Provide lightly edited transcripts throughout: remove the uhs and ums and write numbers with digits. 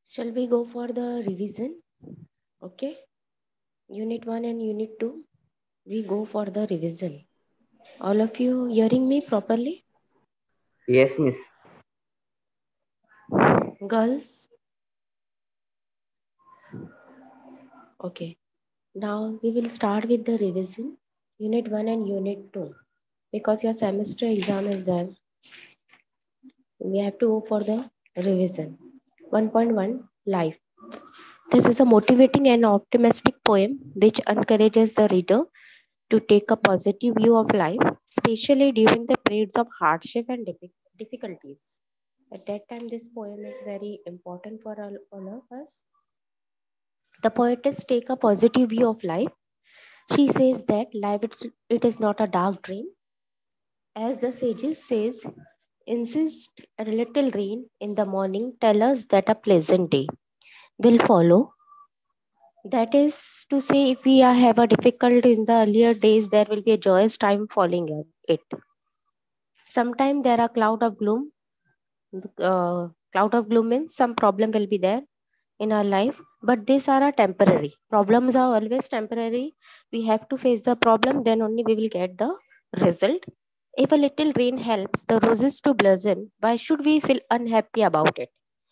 Shall we go for the revision? Okay. Unit 1 and Unit 2. We go for the revision. All of you hearing me properly? Yes, miss. Girls? Okay. Now we will start with the revision. Unit 1 and Unit 2. Because your semester exam is there, we have to go for the revision. 1.1 Life. This is a motivating and optimistic poem which encourages the reader to take a positive view of life, especially during the periods of hardship and difficulties. At that time, this poem is very important for all of us. The poetess take a positive view of life. She says that life it is not a dark dream. As the sages says, insist a little rain in the morning, tell us that a pleasant day will follow. That is to say, if we have a difficulty in the earlier days, there will be a joyous time following it. Sometimes there are cloud of gloom. Cloud of gloom means some problem will be there in our life, but these are a temporary. Problems are always temporary. We have to face the problem, then only we will get the result. If a little rain helps the roses to blossom, why should we feel unhappy about it?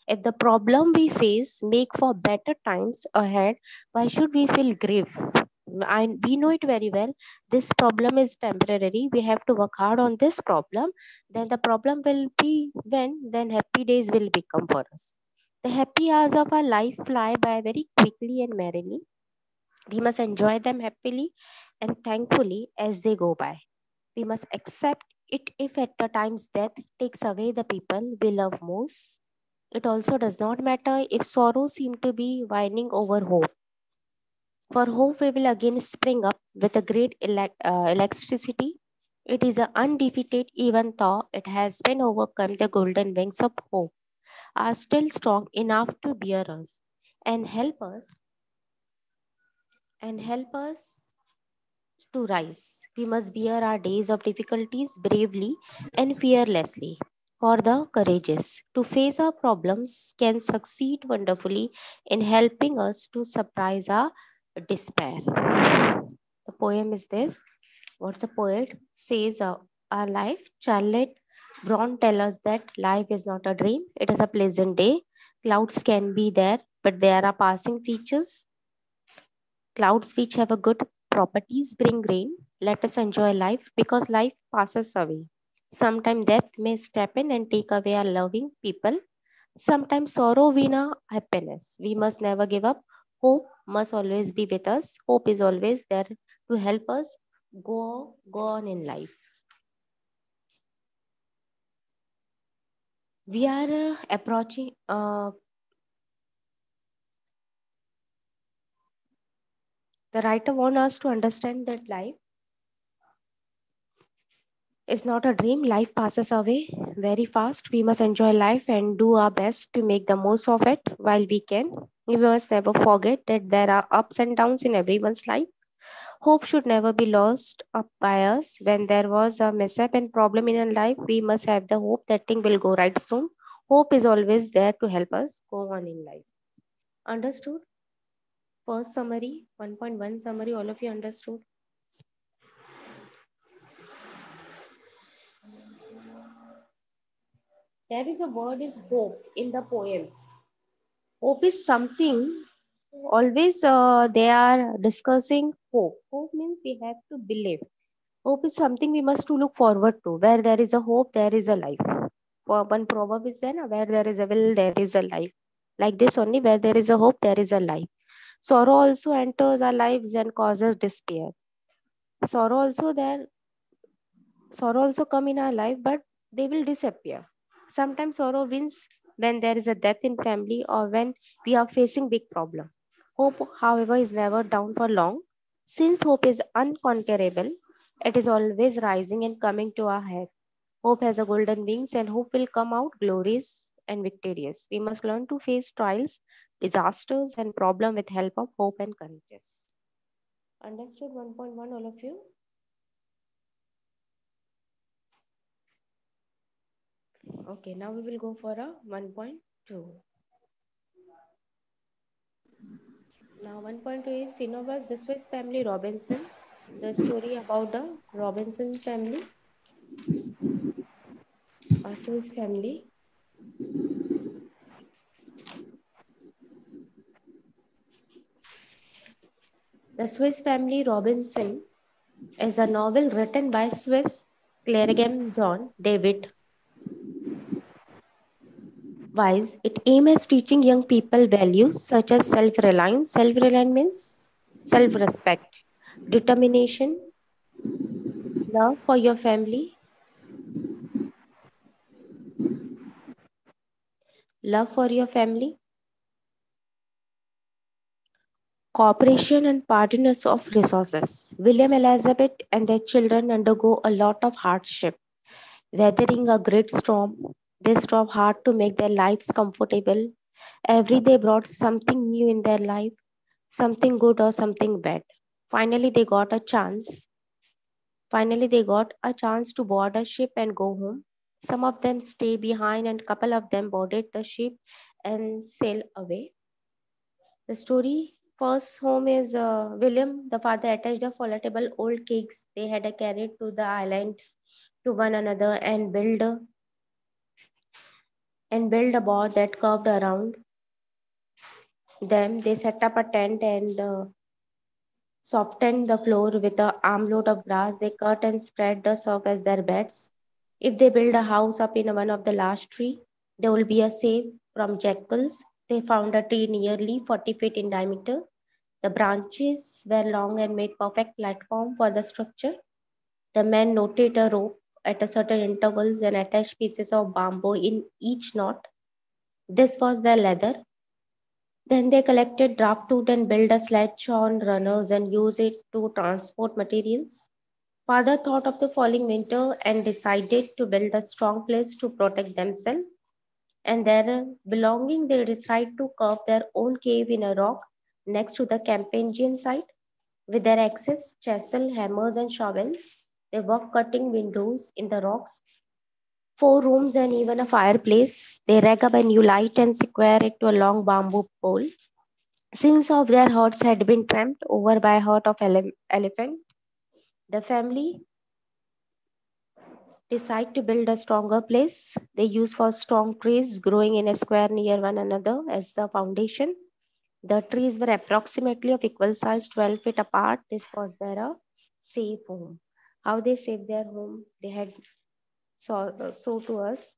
If the problem we face make for better times ahead, why should we feel grief? We know it very well. This problem is temporary. We have to work hard on this problem. Then the problem will be when then happy days will become for us. The happy hours of our life fly by very quickly and merrily. We must enjoy them happily and thankfully as they go by. We must accept it if at the times death takes away the people we love most. It also does not matter if sorrow seem to be whining over hope. For hope we will again spring up with a great electricity. It is undefeated even though it has been overcome. The golden wings of hope are still strong enough to bear us and help us to rise. We must bear our days of difficulties bravely and fearlessly. For the courageous to face our problems can succeed wonderfully in helping us to surprise our despair. The poem is this. What's the poet says our life? Charlotte Brown tells us that life is not a dream, it is a pleasant day. Clouds can be there, but they are passing features. Clouds which have a good properties bring rain. Let us enjoy life because life passes away. Sometimes death may step in and take away our loving people. Sometimes sorrow win our happiness. We must never give up. Hope must always be with us. Hope is always there to help us go on in life. We are approaching. The writer wants us to understand that life is not a dream. Life passes away very fast. We must enjoy life and do our best to make the most of it while we can. We must never forget that there are ups and downs in everyone's life. Hope should never be lost up by us. When there was a mishap and problem in our life, we must have the hope that thing will go right soon. Hope is always there to help us go on in life. Understood? First summary, 1.1 summary, all of you understood? There is a word is hope in the poem. Hope is something always they are discussing hope. Hope means we have to believe. Hope is something we must to look forward to. Where there is a hope, there is a life. One proverb is there, na, where there is a will, there is a life. Like this only, where there is a hope, there is a life. Sorrow also enters our lives and causes despair. Sorrow also there, sorrow also come in our life, but they will disappear. Sometimes sorrow wins when there is a death in family or when we are facing big problem. Hope, however, is never down for long. Since hope is unconquerable, it is always rising and coming to our head. Hope has a golden wings and hope will come out glorious and victorious. We must learn to face trials, disasters, and problem with help of hope and courage. Understood 1.1, all of you? Okay, now we will go for a 1.2. Now 1.2 is Cinnabar, the Swiss family Robinson. The story about the Robinson family, a Swiss family. The Swiss family Robinson is a novel written by Swiss clergyman John David Wise. It aims at teaching young people values such as self-reliance. Self-reliance means self-respect, determination, love for your family, love for your family, cooperation and partners of resources. William Elizabeth and their children undergo a lot of hardship, weathering a great storm. They strove hard to make their lives comfortable. Every day brought something new in their life, something good or something bad. Finally, they got a chance. Finally, they got a chance to board a ship and go home. Some of them stay behind, and a couple of them boarded the ship and sail away. The story first home is William. The father attached the foldable old kegs they had carried to the island to one another and build a board that curved around them. They set up a tent and softened the floor with an armload of grass. They cut and spread the surf as their beds. If they build a house up in one of the large tree, there will be a safe from jackals. They found a tree nearly 40 feet in diameter. The branches were long and made perfect platform for the structure. The men knotted a rope at a certain intervals and attached pieces of bamboo in each knot. This was their leather. Then they collected driftwood and built a sledge on runners and used it to transport materials. Father thought of the falling winter and decided to build a strong place to protect themselves and their belonging. They decided to carve their own cave in a rock next to the Campanian site. With their axes, chisel, hammers, and shovels, they worked cutting windows in the rocks, four rooms, and even a fireplace. They rag up a new light and square it to a long bamboo pole. Since of their huts had been tramped over by a herd of elephants, the family decided to build a stronger place. They used for strong trees growing in a square near one another as the foundation. The trees were approximately of equal size, 12 feet apart. This was their safe home. How they saved their home, they had so to us.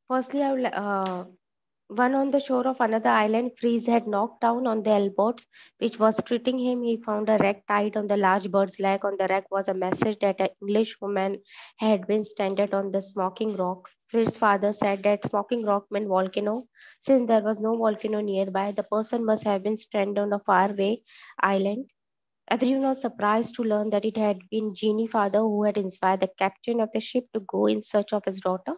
Firstly, one on the shore of another island, Freeze had knocked down on the elbows, which was treating him. He found a wreck tied on the large bird's leg. On the wreck was a message that an English woman had been stranded on the Smoking Rock. Freeze's father said that Smoking Rock meant volcano. Since there was no volcano nearby, the person must have been stranded on a faraway island. Everyone was surprised to learn that it had been Jeannie's father who had inspired the captain of the ship to go in search of his daughter.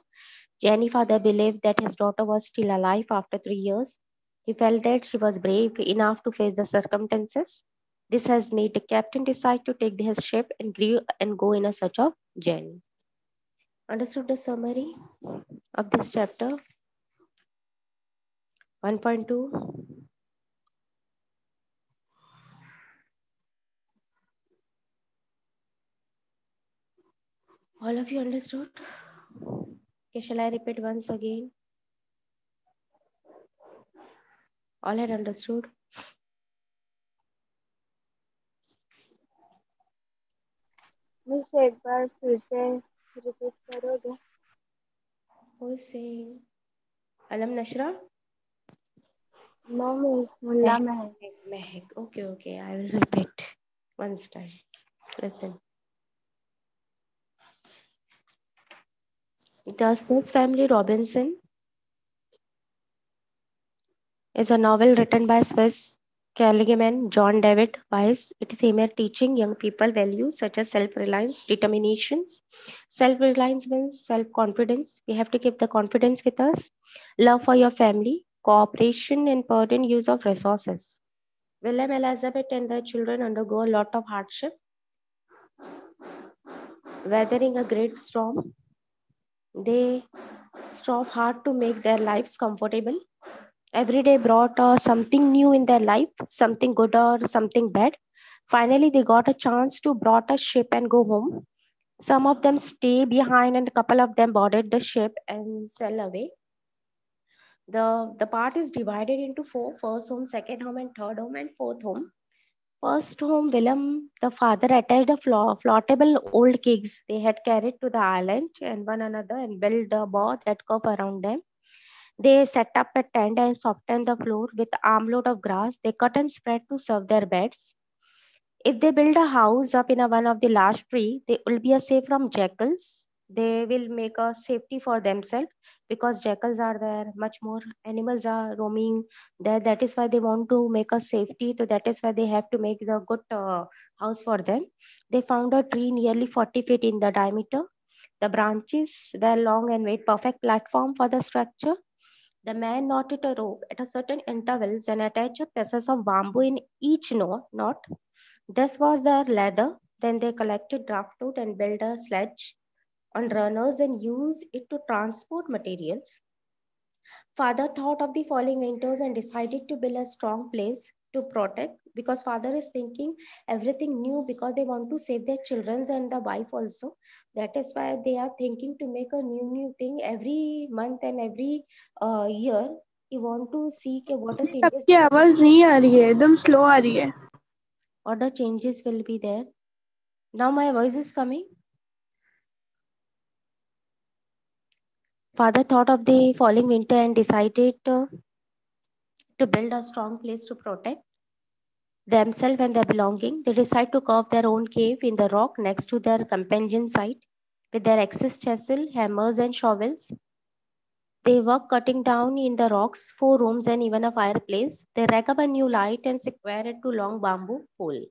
Jenny's father believed that his daughter was still alive after 3 years. He felt that she was brave enough to face the circumstances. This has made the captain decide to take his ship and go in a search of Jenny. Understood the summary of this chapter? 1.2. All of you understood? Okay, shall I repeat once again? All had understood? Miss एक बार फिर से repeat करोगे? Who is saying? Alam Nashra? No, Miss Mulla Mehak. Mehek. Okay, okay. I will repeat once time. Listen. The Swiss Family Robinson is a novel written by Swiss calligrapher John David Weiss. It is aimed at teaching young people values such as self-reliance, determinations. Self-reliance means self-confidence. We have to keep the confidence with us. Love for your family, cooperation, and prudent use of resources. William Elizabeth and their children undergo a lot of hardship, weathering a great storm. They strove hard to make their lives comfortable. Every day brought something new in their life, something good or something bad. Finally, they got a chance to board a ship and go home. Some of them stay behind, and a couple of them boarded the ship and sail away. The part is divided into four: first home, second home, and third home, and fourth home. First home, Willem, the father attached the floatable old kegs they had carried to the island and one another and built a boat that curved around them. They set up a tent and softened the floor with armload of grass. They cut and spread to serve their beds. If they build a house up in one of the large tree, they will be safe from jackals. They will make a safety for themselves because jackals are there, much more animals are roaming there. That is why they want to make a safety. So that is why they have to make the good house for them. They found a tree nearly 40 feet in the diameter. The branches were long and made perfect platform for the structure. The man knotted a rope at a certain intervals and attached pieces of bamboo in each knot. This was their ladder. Then they collected driftwood and built a sledge on runners and used it to transport materials. Father thought of the falling winters and decided to build a strong place to protect because father is thinking everything new because they want to save their children and the wife also. That is why they are thinking to make a new thing every month and every year. You want to see what are changes. आपकी आवाज नहीं आ रही है, एकदम slow आ रही है. What the changes will be there. Now my voice is coming. Father thought of the falling winter and decided to build a strong place to protect themselves and their belonging. They decide to carve their own cave in the rock next to their companion site with their access chisel, hammers, and shovels. They work cutting down in the rocks 4 rooms and even a fireplace. They rack up a new light and secure it to long bamboo pole.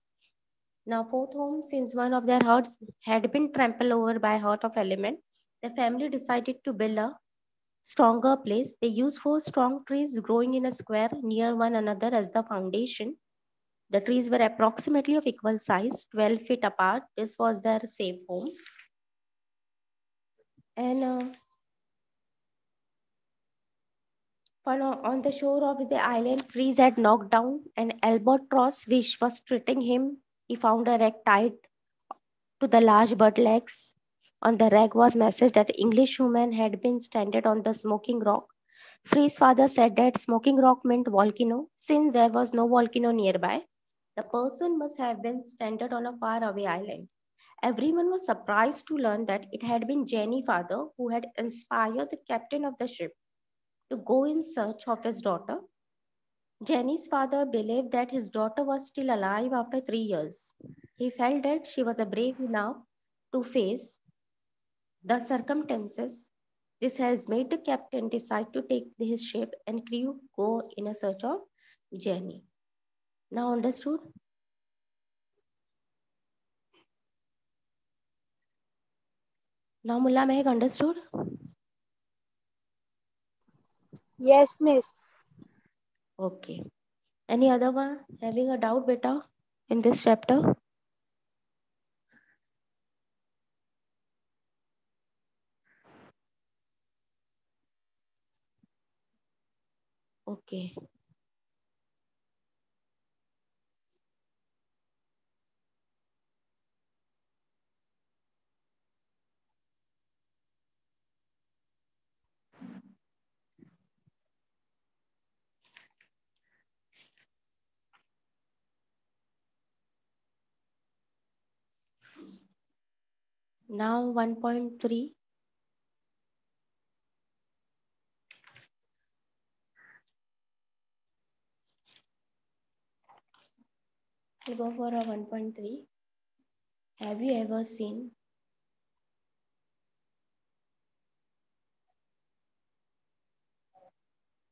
Now, fourth home, since one of their huts had been trampled over by a herd of element, the family decided to build a stronger place. They used 4 strong trees growing in a square near one another as the foundation. The trees were approximately of equal size, 12 feet apart. This was their safe home. And on the shore of the island, Freeze had knocked down an albatross which was treating him. He found a rag tied to the large bird legs. On the rag was message that English woman had been stranded on the smoking rock. Free's father said that smoking rock meant volcano. Since there was no volcano nearby, the person must have been stranded on a faraway island. Everyone was surprised to learn that it had been Jenny's father who had inspired the captain of the ship to go in search of his daughter. Jenny's father believed that his daughter was still alive after 3 years. He felt that she was brave enough to face the circumstances. This has made the captain decide to take his ship and crew go in a search of Jenny. Now understood? Now Mullah Mehak understood? Yes, miss. Okay. Any other one having a doubt, beta, in this chapter? Okay. Now 1.3. We'll go for a 1.3. Have you ever seen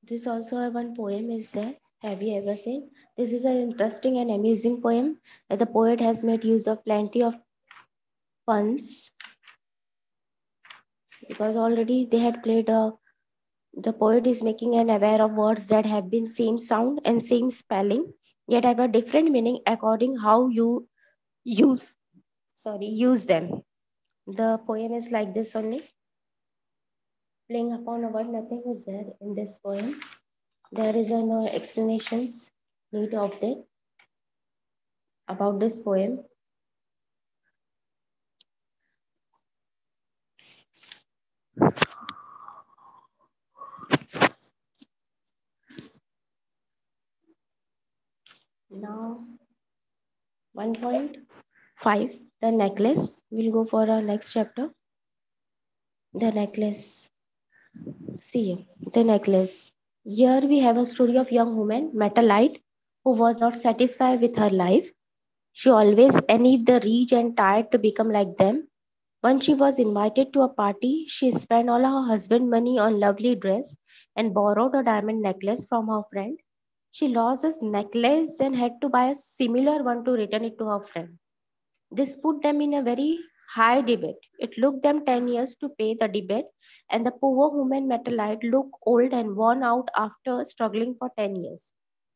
this? Also a one poem is there. Have you ever seen? This is an interesting and amusing poem. The poet has made use of plenty of puns because already they had played a. The poet is making an aware of words that have been same sound and same spelling, yet have a different meaning according how you use them. The poem is like this only. Playing upon a word, nothing is there in this poem. There is an explanations need of that about this poem. Now 1.5, the necklace. We'll go for our next chapter. The necklace. See, the necklace. Here we have a story of young woman, Metalite, who was not satisfied with her life. She always envied the rich and tried to become like them. When she was invited to a party, she spent all her husband's money on lovely dress and borrowed a diamond necklace from her friend. She lost this necklace and had to buy a similar one to return it to her friend. This put them in a very high debate. It took them 10 years to pay the debt, and the poor woman Metalite looked old and worn out after struggling for 10 years.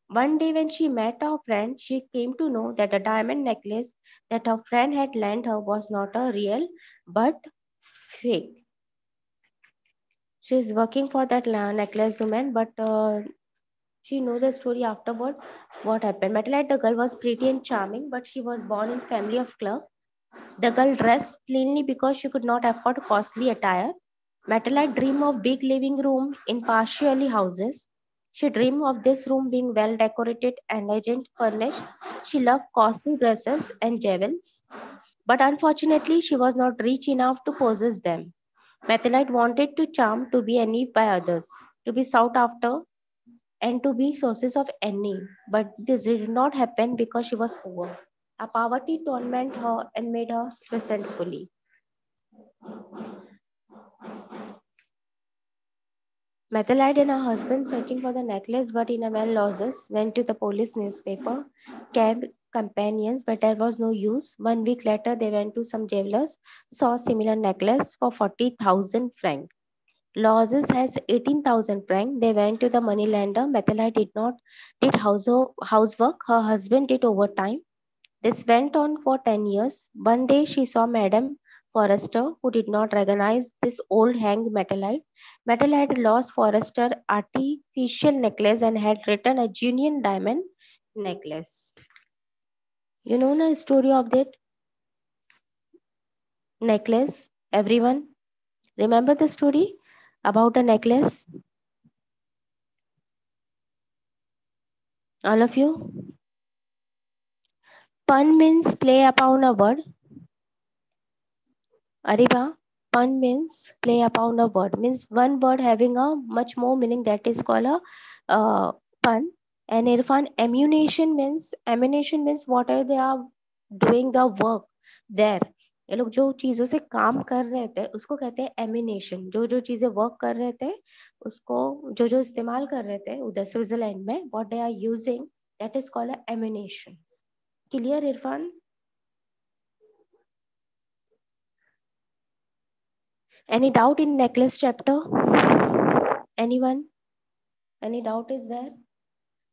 One day, when she met her friend, she came to know that the diamond necklace that her friend had lent her was not a real but fake. She is working for that necklace woman, but she know the story afterward. What happened? Metalite, the girl, was pretty and charming, but she was born in family of clerk. The girl dressed plainly because she could not afford costly attire. Metalite dreamed of big living room in partially houses. She dreamed of this room being well decorated and elegant furnished. She loved costly dresses and jewels, but unfortunately she was not rich enough to possess them. Methelite wanted to charm, to be envied by others, to be sought after, and to be sources of envy. But this did not happen because she was poor. A poverty tormented her and made her resentfully. Methelite and her husband, searching for the necklace but in a well losses, went to the police newspaper, cab companions, but there was no use. 1 week later, they went to some jewelers, saw a similar necklace for 40,000 francs. Losses has 18,000 francs. They went to the moneylender. Methelite did housework. Her husband did overtime. This went on for 10 years. One day she saw Madame Forrester, who did not recognize this old hanged Metalite. Metalite lost Forrester artificial necklace and had written a genuine diamond necklace. You know the story of that necklace? Everyone remember the story about a necklace? All of you? Pun means play upon a word. Ariba, pun means play upon a word. Means one word having a much more meaning, that is called a pun. And Irfan, ammunition means what are they are doing the work there. ये लोग जो चीजों से काम कर रहे थे उसको कहते हैं एमिनेशन. जो जो चीजें वर्क कर रहे थे उसको जो जो इस्तेमाल कर रहे थे उधर स्विट्जरलैंड में what they are using, that is called amination. Clear, Irfan? Any doubt in necklace chapter? Anyone? Any doubt is there?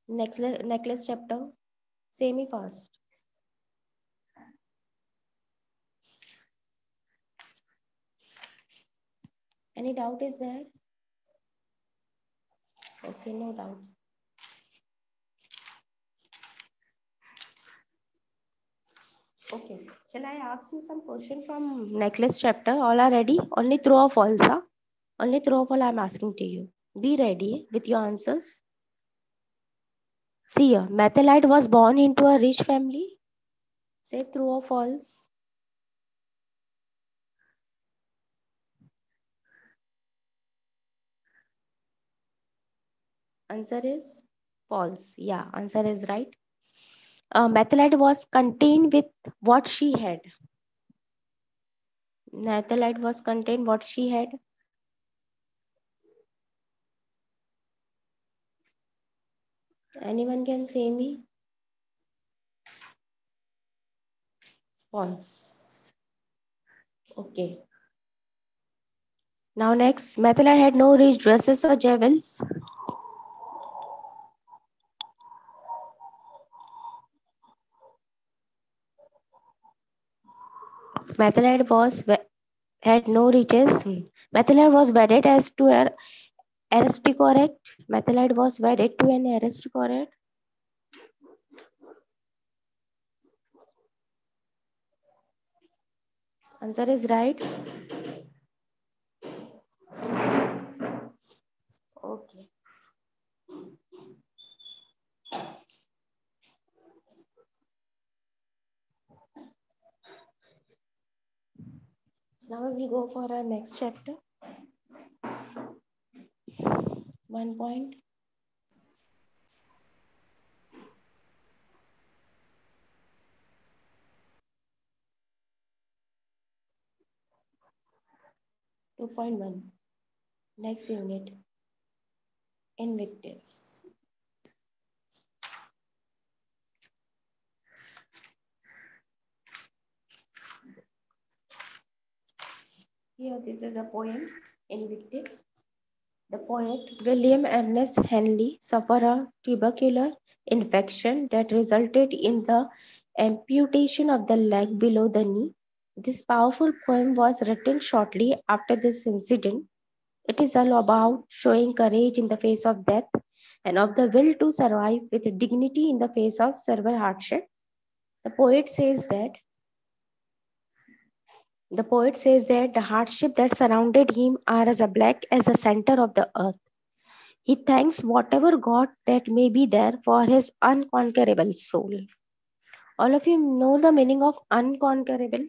Necklace chapter? Say me fast. Any doubt is there? Okay, no doubts. Okay, shall I ask you some question from necklace chapter? All are ready? Only true or false? Huh? Only true or false I am asking to you. Be ready with your answers. See here, Methelite was born into a rich family. Say true or false. Answer is false. Yeah, answer is right. Methelite was contained with what she had. Methelite was contained what she had. Anyone can say me? False. Okay. Now next, Methelite had no rich dresses or jewels. Methelite had no riches. Methelite was wedded as to her Aristocrat. Methyl was wedded to an aristocrat. Answer is right. Okay. Now we will go for our next chapter. 1 point. Two point one. Next unit. Invictus. Here, this is a poem, Invictus. The poet William Ernest Henley suffered a tubercular infection that resulted in the amputation of the leg below the knee. This powerful poem was written shortly after this incident. It is all about showing courage in the face of death and of the will to survive with dignity in the face of severe hardship. The poet says that the hardship that surrounded him are as black as the center of the earth. He thanks whatever God that may be there for his unconquerable soul. All of you know the meaning of unconquerable?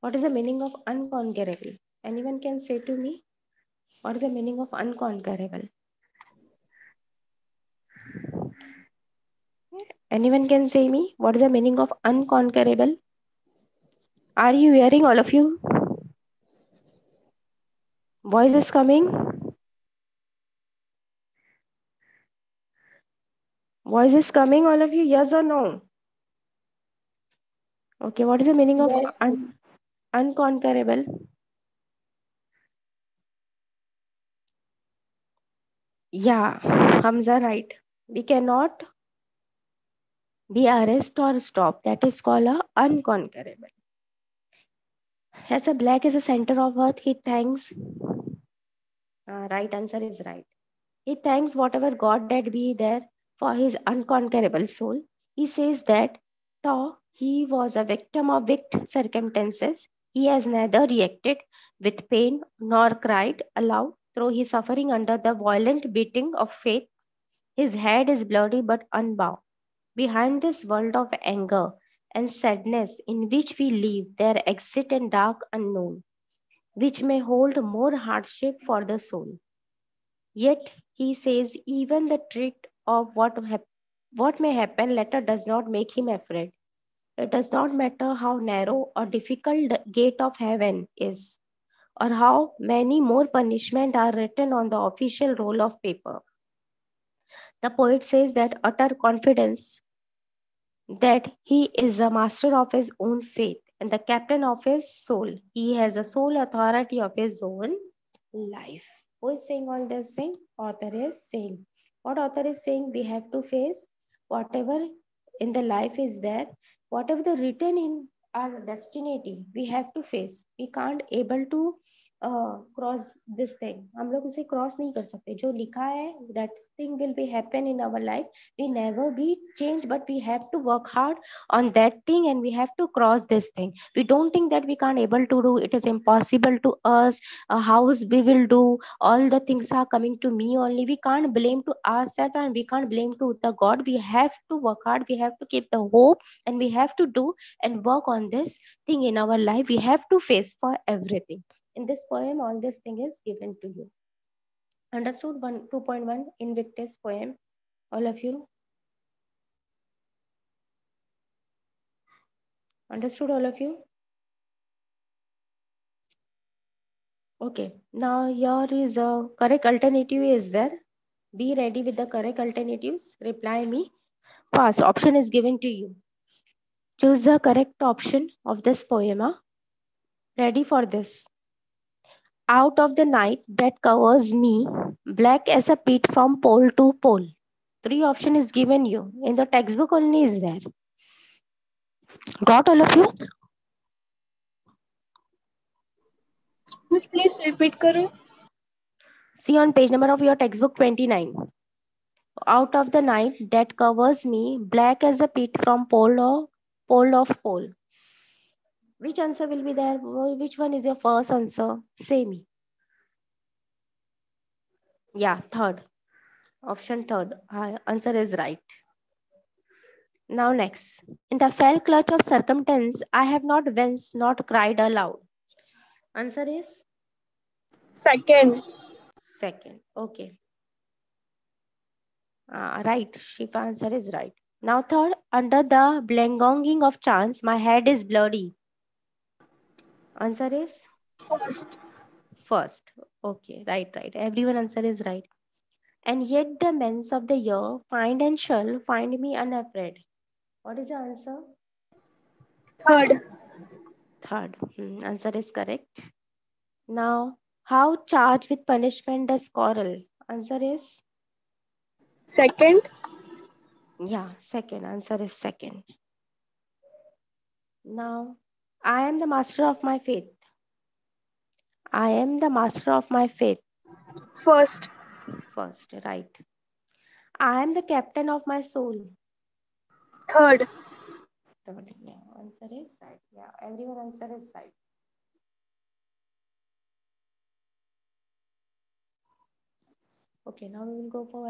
What is the meaning of unconquerable? Anyone can say to me? What is the meaning of unconquerable? Anyone can say me? What is the meaning of unconquerable? Are you hearing, all of you? Voice is coming? Voice is coming, all of you? Yes or no? Okay, what is the meaning of Yes. unconquerable? Yeah, Hamza, right. We cannot be arrest or stop. That is called a unconquerable. As a black is the center of earth, he thanks. Right answer is right. He thanks whatever God that be there for his unconquerable soul. He says that though he was a victim of wicked circumstances, he has neither reacted with pain nor cried aloud through his suffering under the violent beating of faith. His head is bloody but unbowed. Behind this world of anger and sadness in which we live, there exists a dark unknown, which may hold more hardship for the soul. Yet he says even the threat of what may happen later does not make him afraid. It does not matter how narrow or difficult the gate of heaven is, or how many more punishment are written on the official roll of paper. The poet says that utter confidence that he is a master of his own fate and the captain of his soul. He has a sole authority of his own life. Who is saying all this thing? Author is saying. What author is saying? We have to face whatever in the life is there, whatever the written in our destiny, we have to face. We can't able to cross this thing, हम लोग उसे cross नहीं कर सकते. जो लिखा है that thing will be happen in our life. We never be change but we have to work hard on that thing and we have to cross this thing. We don't think that we can't able to do, it is impossible to us, how we will do, all the things are coming to me only. We can't blame to ourselves and we can't blame to the God. We have to work hard, we have to keep the hope and we have to do and work on this thing in our life. We have to face for everything. In this poem, all this thing is given to you. Understood? 2.1 Invictus poem, all of you? Understood, all of you? Okay, now here is a correct alternative is there. Be ready with the correct alternatives. Reply me. First option is given to you. Choose the correct option of this poem. Ready for this. Out of the night that covers me, black as a pit from pole to pole. 3 option is given you. In the textbook only is there. Got all of you? Miss, please repeat करो. See on page number of your textbook 29. Out of the night that covers me, black as a pit from pole of pole. Which answer will be there? Which one is your first answer? Say me. Yeah, third. Option third. Answer is right. Now next. In the fell clutch of circumstance, I have not winced, not cried aloud. Answer is? Second. Second. Okay. Right. Shifa answer is right. Now third. Under the blangonging of chance, my head is bloody. Answer is? First. First. Okay. Right. Everyone answer is right. And yet the men's of the year find and shall find me unafraid. What is the answer? Third. Third. Answer is correct. Now, how charged with punishment the squirrel? Answer is? Second. Yeah, second. Answer is second. Now, I am the master of my faith. I am the master of my faith. First. First, right. I am the captain of my soul. Third. Third. Yeah, answer is right. Yeah, everyone answer is right. Okay, now we will go for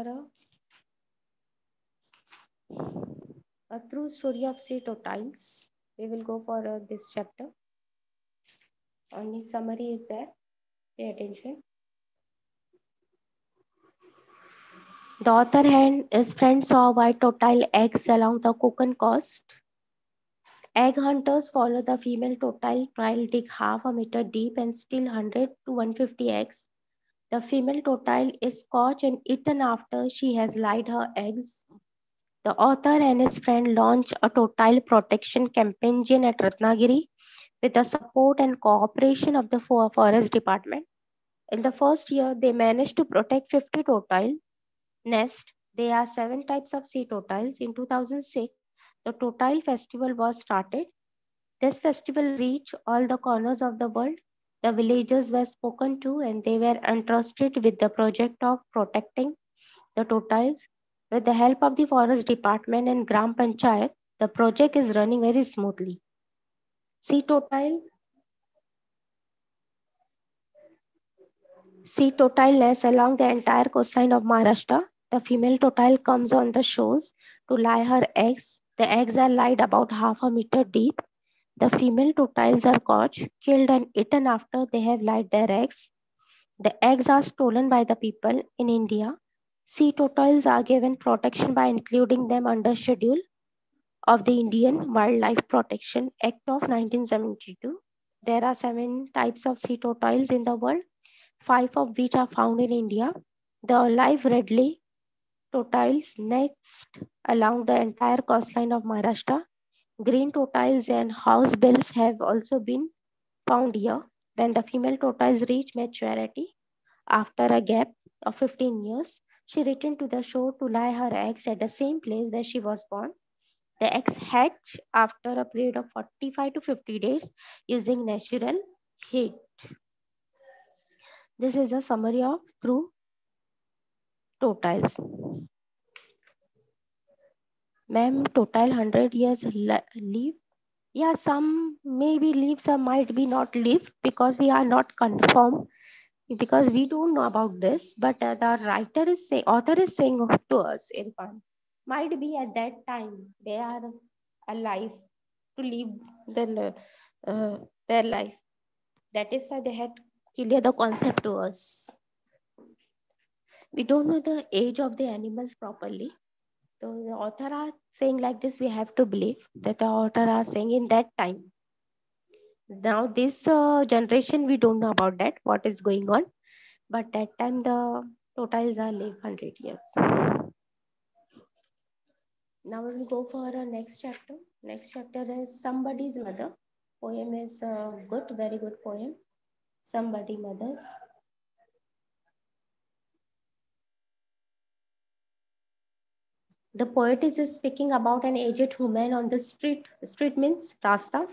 a true story of sea tortoise. We will go for this chapter. Only summary is there. Pay attention. The author and his friend saw white tortoise eggs along the Konkan coast. Egg hunters follow the female tortoise while dig half a meter deep and steal 100 to 150 eggs. The female tortoise is caught and eaten after she has laid her eggs. The author and his friend launch a tortoise protection campaign at Ratnagiri with the support and cooperation of the forest department. In the first year, they managed to protect 50 tortoise nests. There are 7 types of sea tortoise. In 2006, the Tortoise Festival was started. This festival reached all the corners of the world. The villagers were spoken to and they were entrusted with the project of protecting the tortoise. With the help of the forest department and Gram Panchayat, the project is running very smoothly. Sea tortoise nests along the entire coastline of Maharashtra. The female tortoise comes on the shores to lay her eggs. The eggs are laid about half a meter deep. The female tortoises are caught, killed, and eaten after they have laid their eggs. The eggs are stolen by the people in India. Sea tortoises are given protection by including them under schedule of the Indian Wildlife Protection Act of 1972. There are 7 types of sea tortoises in the world, 5 of which are found in India. The live Redley tortoises nest along the entire coastline of Maharashtra. Green tortoises and housebills have also been found here. When the female tortoise reached maturity, after a gap of 15 years, she returned to the shore to lay her eggs at the same place where she was born. The eggs hatch after a period of 45 to 50 days using natural heat. This is a summary of true tortoise. Ma'am, total 100 years live. Yeah, some maybe live, some might be not live because we are not confirmed, because we don't know about this. But the author is saying to us, Irfan, might be at that time they are alive to live their life. That is why they had clear the concept to us. We don't know the age of the animals properly. So the author are saying like this, we have to believe that the author are saying in that time. Now this generation, we don't know about that, what is going on. But that time the tortoises are live 100 years. Now we will go for our next chapter. Next chapter is Somebody's Mother. Poem is good, very good poem. Somebody Mothers. The poet is speaking about an aged woman on the street. Street means Rasta.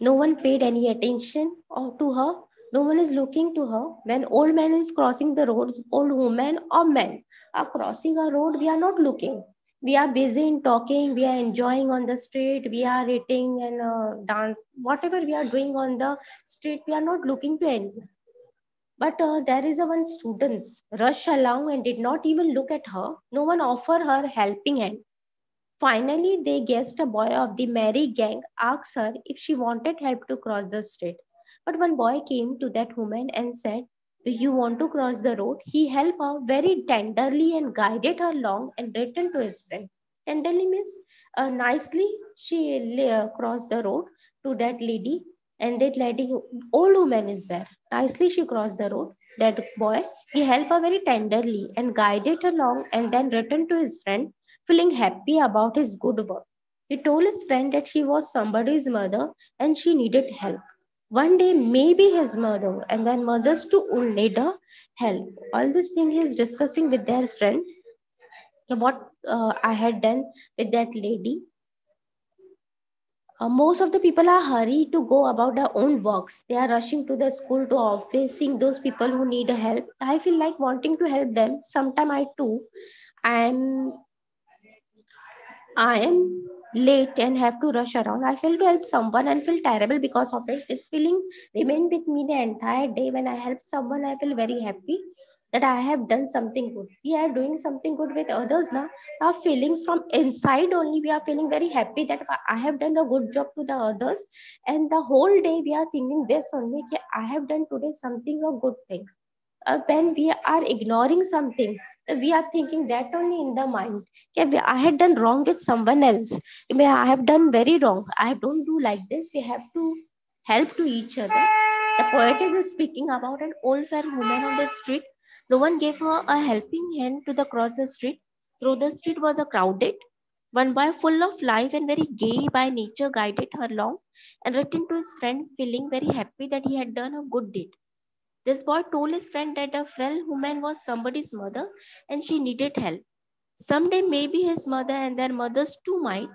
No one paid any attention to her. No one is looking to her. When old man is crossing the roads, old woman or men are crossing a road, we are not looking. We are busy in talking, we are enjoying on the street, we are eating and dance, whatever we are doing on the street, we are not looking to anyone. But there is a one student rush along and did not even look at her. No one offered her helping hand. Finally, they guessed a boy of the merry gang asked her if she wanted help to cross the street. But one boy came to that woman and said, "Do you want to cross the road?" He helped her very tenderly and guided her along and returned to his friend. Tenderly means nicely she crossed the road to that lady, and that lady, old woman is there. Nicely she crossed the road. That boy, he helped her very tenderly and guided her along and then returned to his friend feeling happy about his good work. He told his friend that she was somebody's mother and she needed help. One day, maybe his mother and then mothers too will need her help. All this thing he is discussing with their friend. What I had done with that lady. Most of the people are hurried to go about their own works. They are rushing to the school, to office, seeing those people who need help. I feel like wanting to help them. Sometime I too. I'm I am late and have to rush around. I feel to help someone and feel terrible because of it. This feeling remained with me the entire day. When I help someone, I feel very happy that I have done something good. We are doing something good with others now. Our feelings from inside only, we are feeling very happy that I have done a good job to the others. And the whole day we are thinking this only, that I have done today something of good things. When we are ignoring something, we are thinking that only in the mind. Okay, I had done wrong with someone else. I have done very wrong. I don't do like this. We have to help to each other. The poet is speaking about an old fair woman on the street. No one gave her a helping hand to the cross the street. Through the street was a crowded. One boy full of life and very gay by nature guided her along and returned to his friend feeling very happy that he had done a good deed. This boy told his friend that a frail woman was somebody's mother and she needed help. Someday, maybe his mother and their mothers too might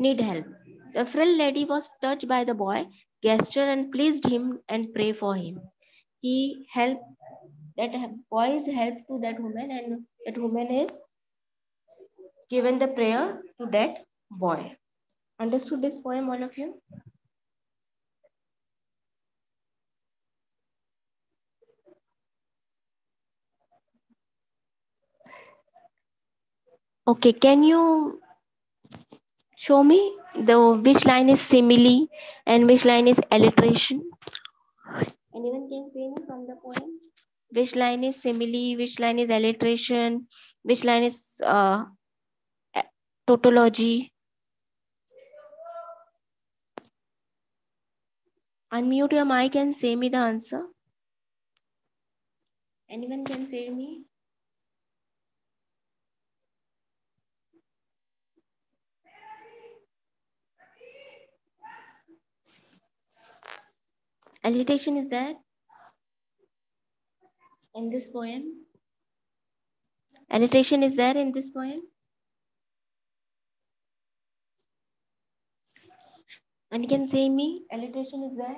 need help. The frail lady was touched by the boy, gestured and pleased him and prayed for him. He helped, that boy is helped to that woman, and that woman is given the prayer to that boy. Understood this poem, all of you? Okay, can you show me the which line is simile and which line is alliteration? Anyone can say me from the poem? Which line is simile, which line is alliteration, which line is tautology? Unmute your mic and say me the answer. Anyone can say me? Alliteration is there in this poem? Alliteration is there in this poem? And you can say me, alliteration is there?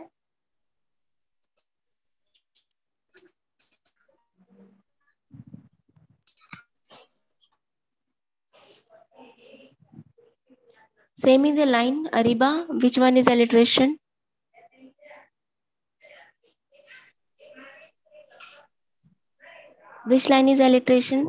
Say me the line, Ariba, which one is alliteration? Which line is alliteration?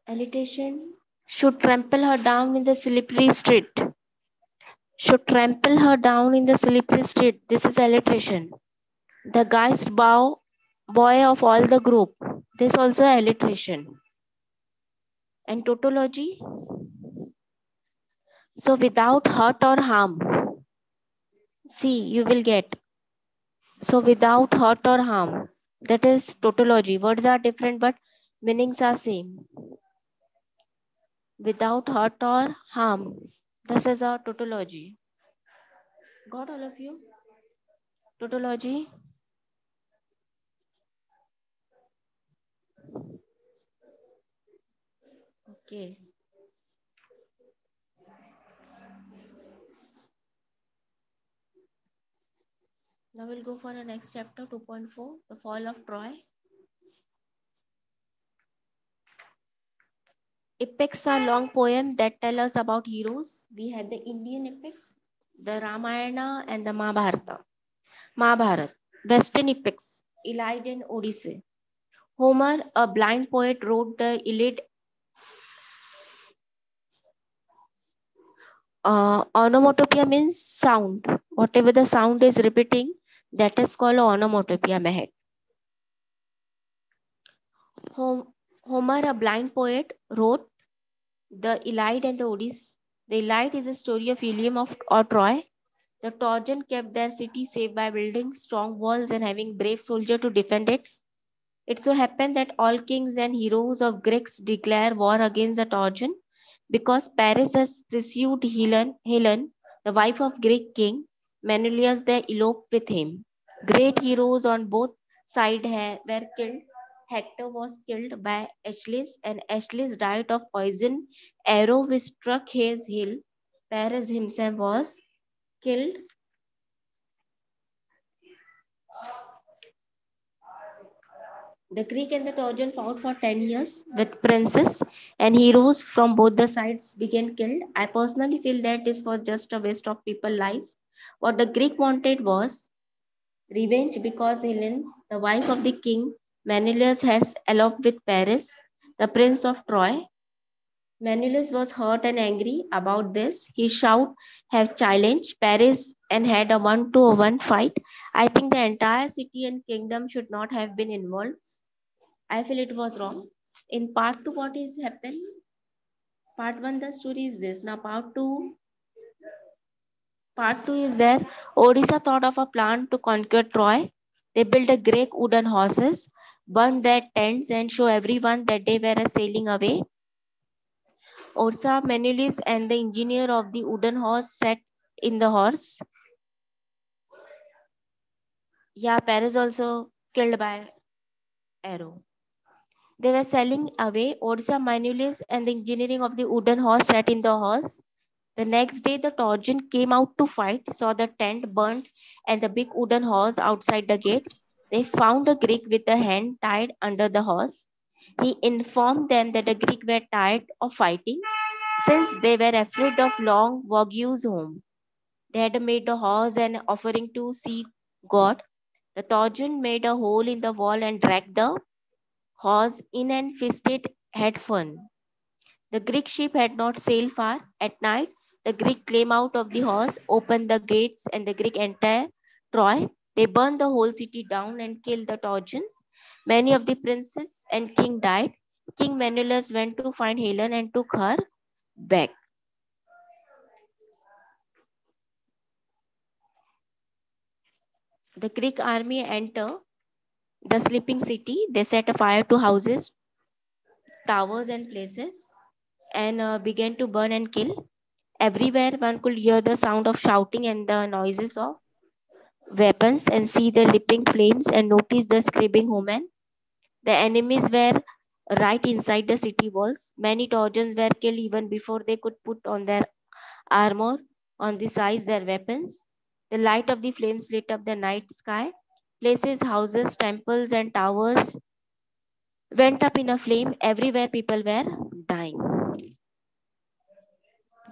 Alliteration should trample her down in the slippery street. Should trample her down in the slippery street. This is alliteration. The guys bow boy of all the group. This also alliteration. And tautology. So without hurt or harm. See, you will get. So without hurt or harm. That is tautology. Words are different but meanings are same. Without hurt or harm. This is our tautology. Got all of you? Tautology. Okay. Now we'll go for the next chapter, 2.4, the fall of Troy. Epics are long poems that tell us about heroes. We had the Indian epics, the Ramayana and the Mahabharata. Mahabharata, Western epics, Iliad and Odyssey. Homer, a blind poet, wrote the Iliad. Onomatopoeia means sound. Whatever the sound is repeating, that is called onomatopoeia mehet. Homer, a blind poet, wrote the Iliad and the Odyssey. The Iliad is a story of Ilium or Troy. The Trojan kept their city safe by building strong walls and having brave soldiers to defend it. It so happened that all kings and heroes of Greeks declare war against the Trojan because Paris has pursued Helen, the wife of Greek king Menelaus. They eloped with him. Great heroes on both sides were killed. Hector was killed by Achilles, and Achilles died of poison arrow which struck his heel. Paris himself was killed. The Greek and the Trojan fought for 10 years with princes and heroes from both the sides began killed. I personally feel that this was just a waste of people's lives. What the Greek wanted was revenge because Helen, the wife of the king, Menelaus has eloped with Paris, the prince of Troy. Menelaus was hurt and angry about this. He shouted, have challenged Paris and had a 1-to-1 fight. I think the entire city and kingdom should not have been involved. I feel it was wrong. In part two, what is happened? Part one, the story is this. Now, part two is there. Odisha thought of a plan to conquer Troy. They built a great wooden horses, burned their tents, and show everyone that they were sailing away. Odisha, Menelaus, and the engineer of the wooden horse sat in the horse. Yeah, Paris also killed by arrow. They were sailing away. Odisha, Menelaus, and the engineering of the wooden horse sat in the horse. The next day, the Trojan came out to fight, saw the tent burnt and the big wooden horse outside the gate. They found a Greek with a hand tied under the horse. He informed them that the Greeks were tired of fighting since they were afraid of long voyages home. They had made the horse an offering to sea god. The Trojan made a hole in the wall and dragged the horse in and feasted had fun. The Greek ship had not sailed far. At night, the Greek came out of the horse, opened the gates, and the Greek entered Troy. They burned the whole city down and killed the Trojans. Many of the princes and king died. King Menelaus went to find Helen and took her back. The Greek army entered the sleeping city. They set a fire to houses, towers, and places and began to burn and kill. Everywhere one could hear the sound of shouting and the noises of weapons and see the leaping flames and notice the screaming women. The enemies were right inside the city walls. Many Trojans were killed even before they could put on their armor, on the size their weapons. The light of the flames lit up the night sky. Places, houses, temples, and towers went up in a flame. Everywhere people were dying.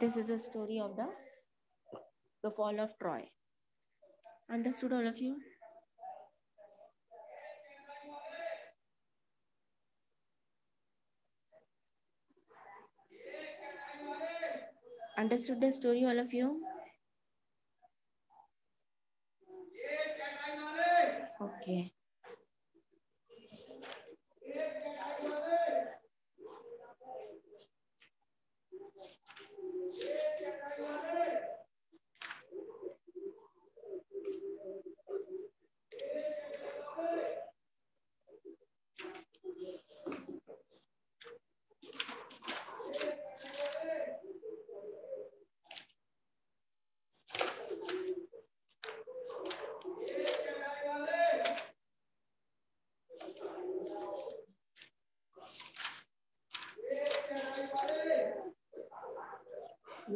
This is a story of the fall of Troy. Understood, all of you? Understood the story, all of you? Okay.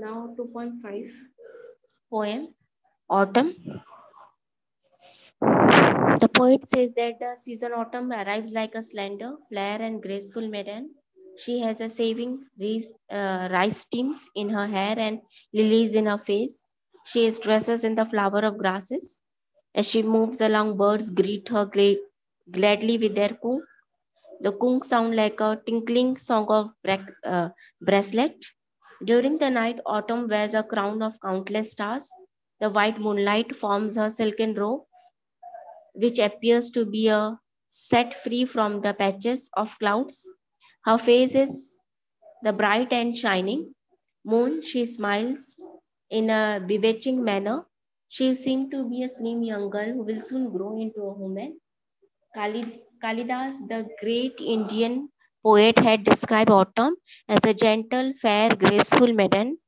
Now 2.5 poem, Autumn. The poet says that the season autumn arrives like a slender, fair and graceful maiden. She has a saving rice steams in her hair and lilies in her face. She is dresses in the flower of grasses. As she moves along, birds greet her gladly with their coo. The kung sound like a tinkling song of bracelet. During the night, autumn wears a crown of countless stars. The white moonlight forms her silken robe, which appears to be set free from the patches of clouds. Her face is the bright and shining moon. She smiles in a bewitching manner. She seems to be a slim young girl who will soon grow into a woman. Kalidas, the great Indian poet, had described autumn as a gentle, fair, graceful maiden.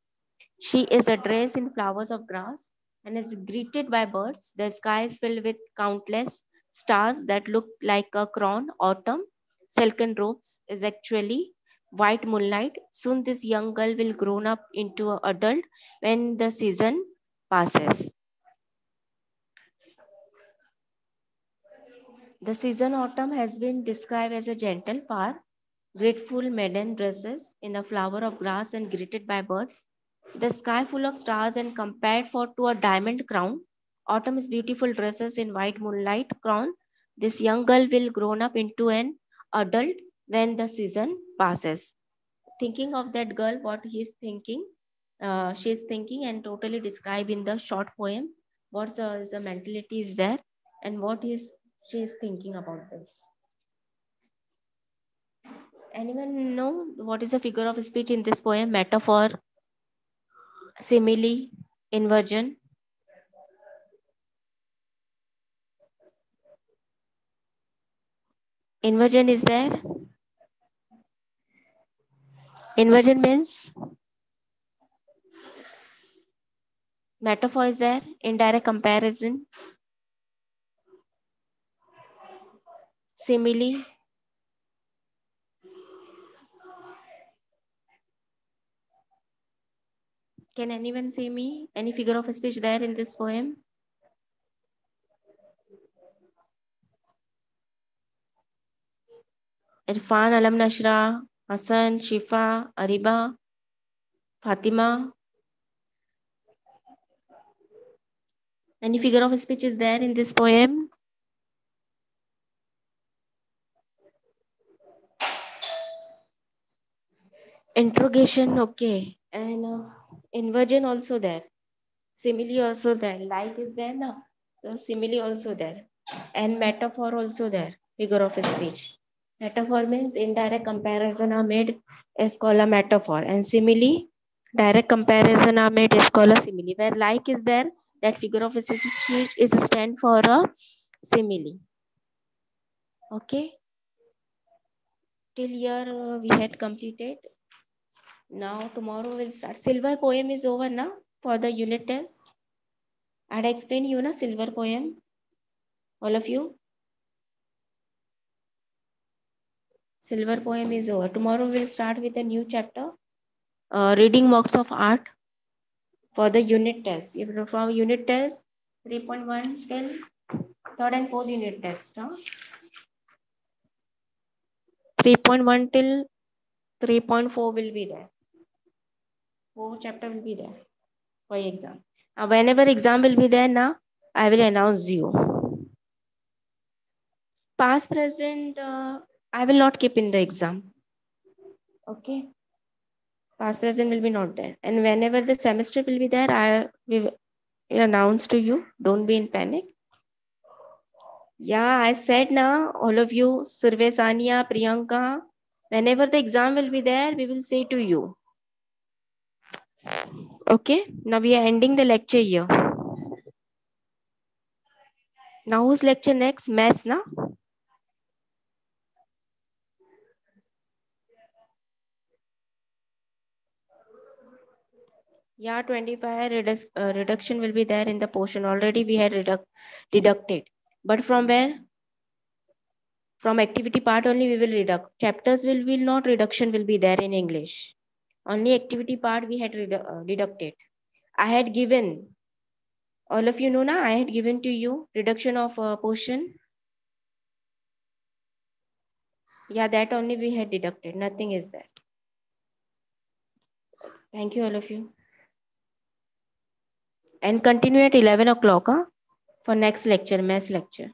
She is dressed in flowers of grass and is greeted by birds. The sky is filled with countless stars that look like a crown. Autumn, silken robes, is actually white moonlight. Soon this young girl will grow up into an adult when the season passes. The season autumn has been described as a gentle, far, grateful maiden dresses in a flower of grass and greeted by birds. The sky full of stars and compared to a diamond crown. Autumn is beautiful dresses in white moonlight crown. This young girl will grown up into an adult when the season passes. Thinking of that girl, what he is thinking, she is thinking and totally describe in the short poem what is the mentality is there and what is she is thinking about this. Anyone know what is the figure of speech in this poem? Metaphor, simile, inversion. Inversion is there. Inversion means metaphor is there. Indirect comparison. Simile. Can anyone see me? Any figure of speech there in this poem? Irfan, Alam Nashra, Hassan, Shifa, Ariba, Fatima. Any figure of speech is there in this poem? Interrogation, okay. And inversion also there. Simile also there. Like is there now. So simile also there. And metaphor also there. Figure of speech. Metaphor means indirect comparison are made is called a metaphor. And simile, direct comparison are made is called a simile. Where like is there, that figure of speech is a stand for a simile. Okay. Till here we had completed. Now tomorrow we'll start. Silver poem is over now for the unit test. I had explained you na silver poem. All of you. Silver poem is over. Tomorrow we'll start with a new chapter. Reading works of art for the unit test. If from unit test 3.1 till third and fourth unit test. 3.1 till 3.4 will be there. 4 chapter will be there for exam. Whenever exam will be there now, I will announce you. Past, present, I will not keep in the exam. Okay. Past, present will be not there. And whenever the semester will be there, I will announce to you. Don't be in panic. Yeah, I said now, all of you, Survey, Sania, Priyanka, whenever the exam will be there, we will say to you. Okay. Now we are ending the lecture here. Now whose lecture next? Maths, na? Yeah, 25 reduction will be there in the portion. Already we had deducted. But from where? From activity part only we will deduct. Chapters will not reduction will be there in English. Only activity part we had deducted. I had given, all of you know now, I had given to you reduction of a portion. Yeah, that only we had deducted. Nothing is there. Thank you, all of you. And continue at 11 o'clock for next lecture, maths lecture.